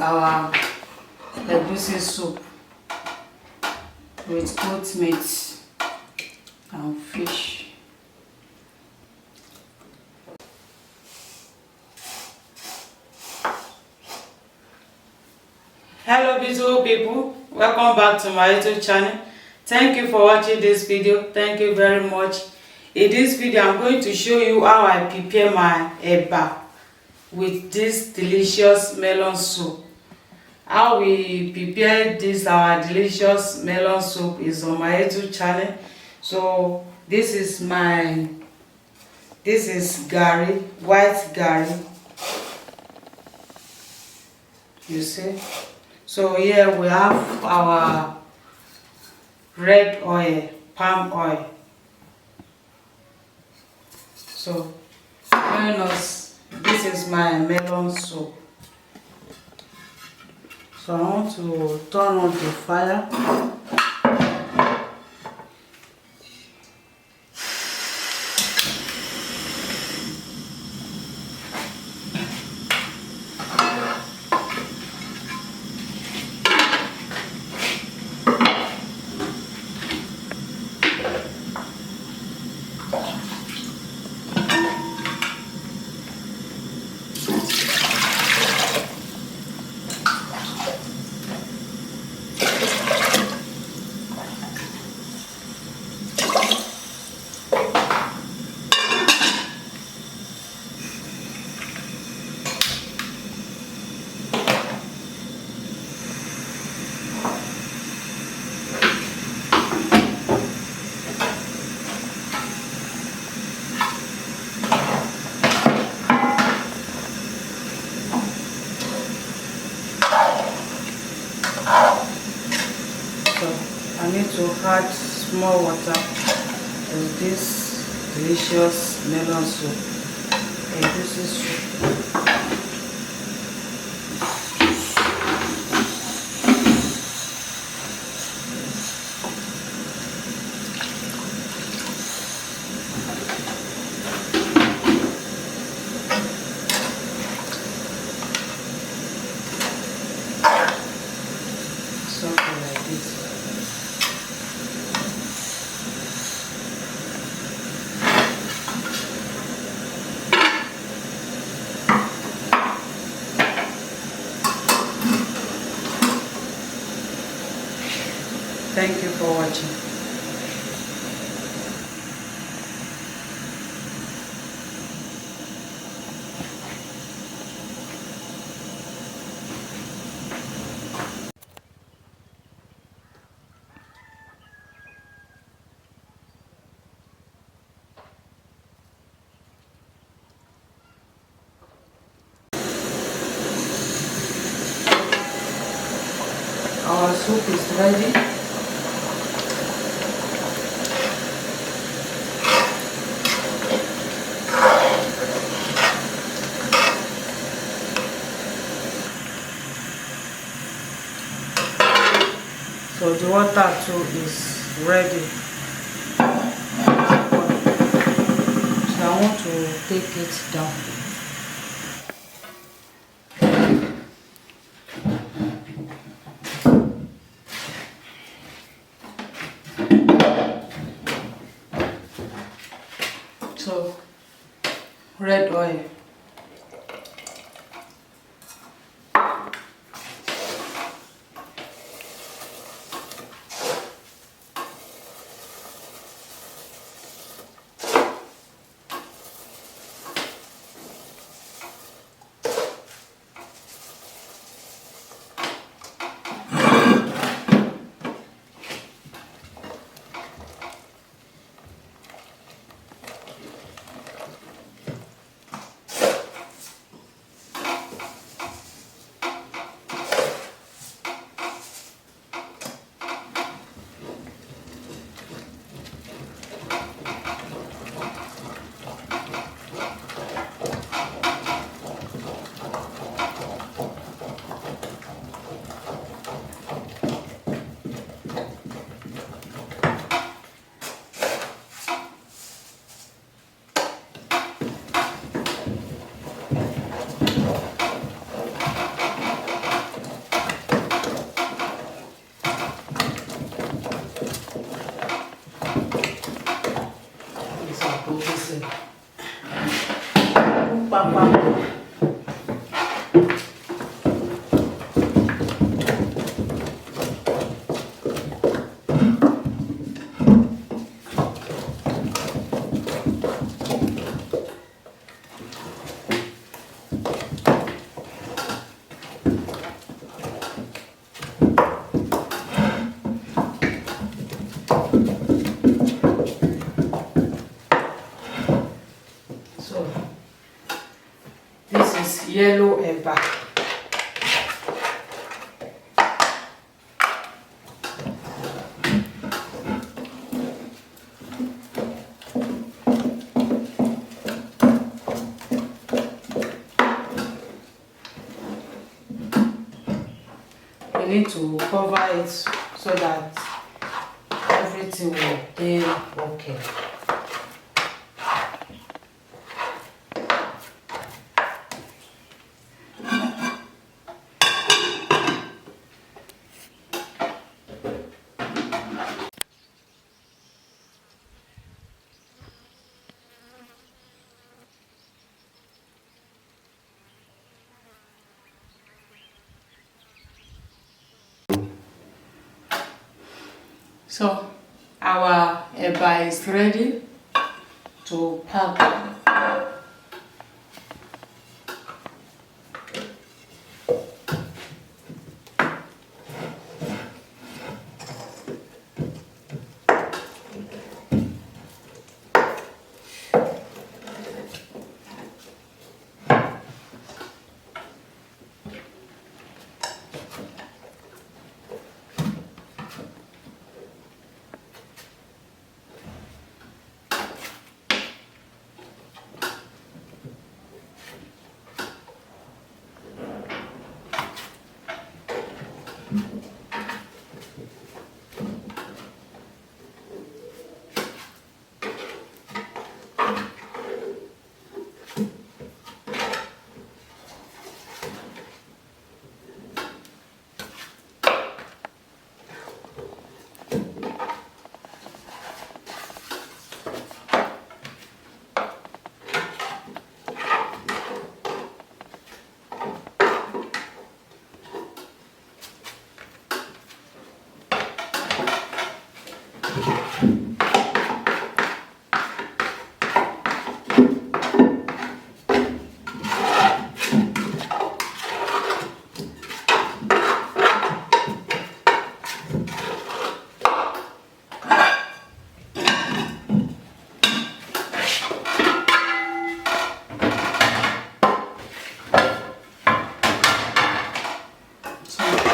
our egusi soup with goat meat and fish. Hello beautiful people, welcome back to my YouTube channel. Thank you for watching this video. Thank you very much. In this video I'm going to show you how I prepare my eba with this delicious melon soup. How we prepare this our delicious melon soup is on my YouTube channel. So this is gari, white gari, you see. So here we have our red oil, palm oil. So join us. This is my melon soup. So I want to turn on the fire. I need to add small water to this delicious melon soup. This is soup. Something like this. Thank you for watching. Our soup is ready. So the water too is ready. So I want to take it down. So red oil. it. Papa. So this is yellow eba. We need to cover it so that everything will be okay. So our eba is ready to pack.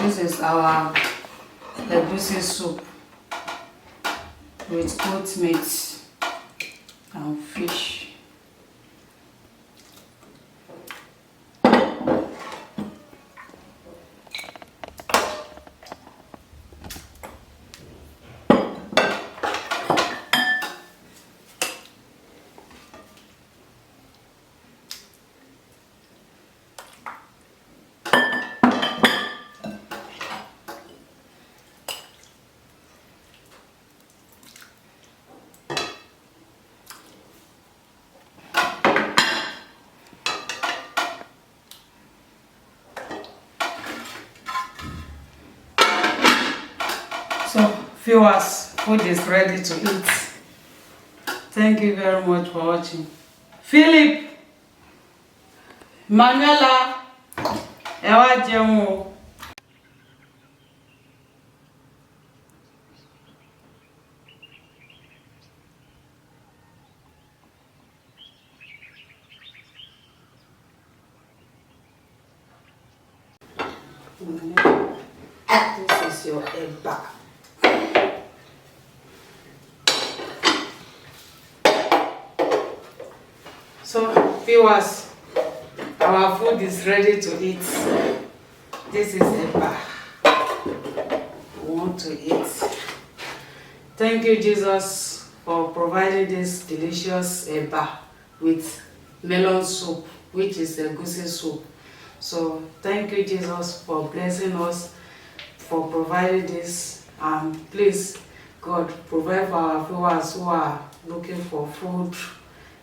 This is our egusi soup with goat meat and fish. So viewers, food is ready to eat. Thank you very much for watching. Philip, Manuela, ẹ wá jẹun o. This is your eba. So viewers, our food is ready to eat. This is eba. We want to eat. Thank you, Jesus, for providing this delicious eba with melon soup, which is egusi soup. So thank you, Jesus, for blessing us, for providing this. Please, God, provide for our viewers who are looking for food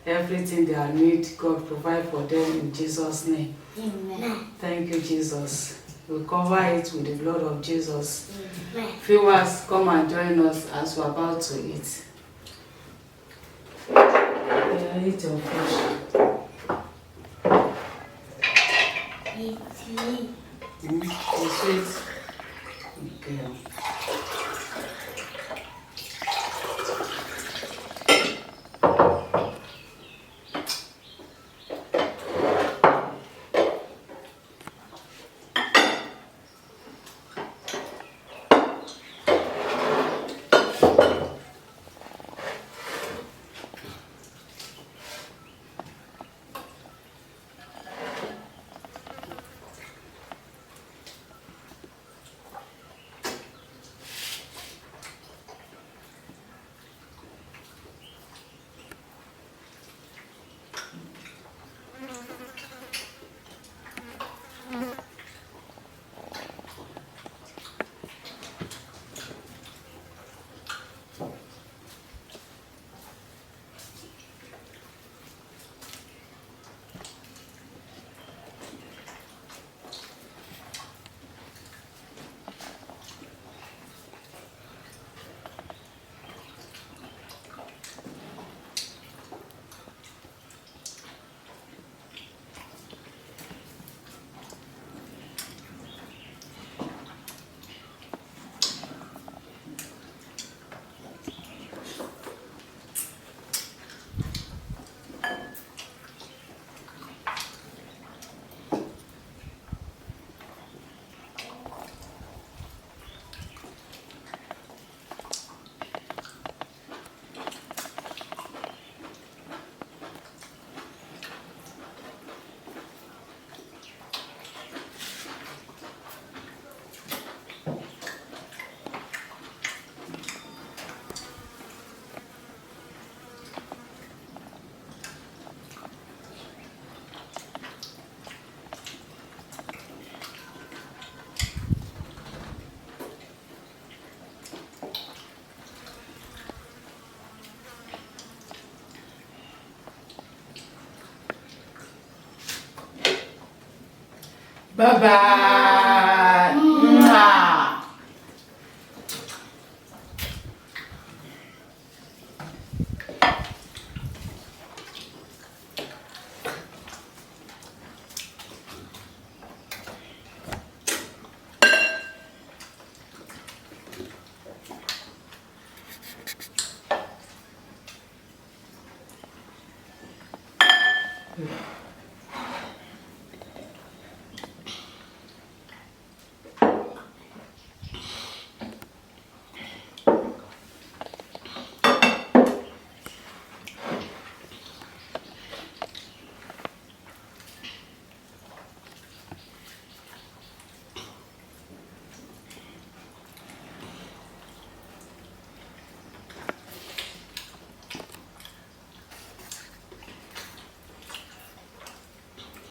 everything they need, God provide for them in Jesus' name. Amen. Thank you, Jesus. We cover it with the blood of Jesus. Amen. Viewers, come and join us as we're about to eat. Eat your fish. It's sweet. Okay. Bye-bye.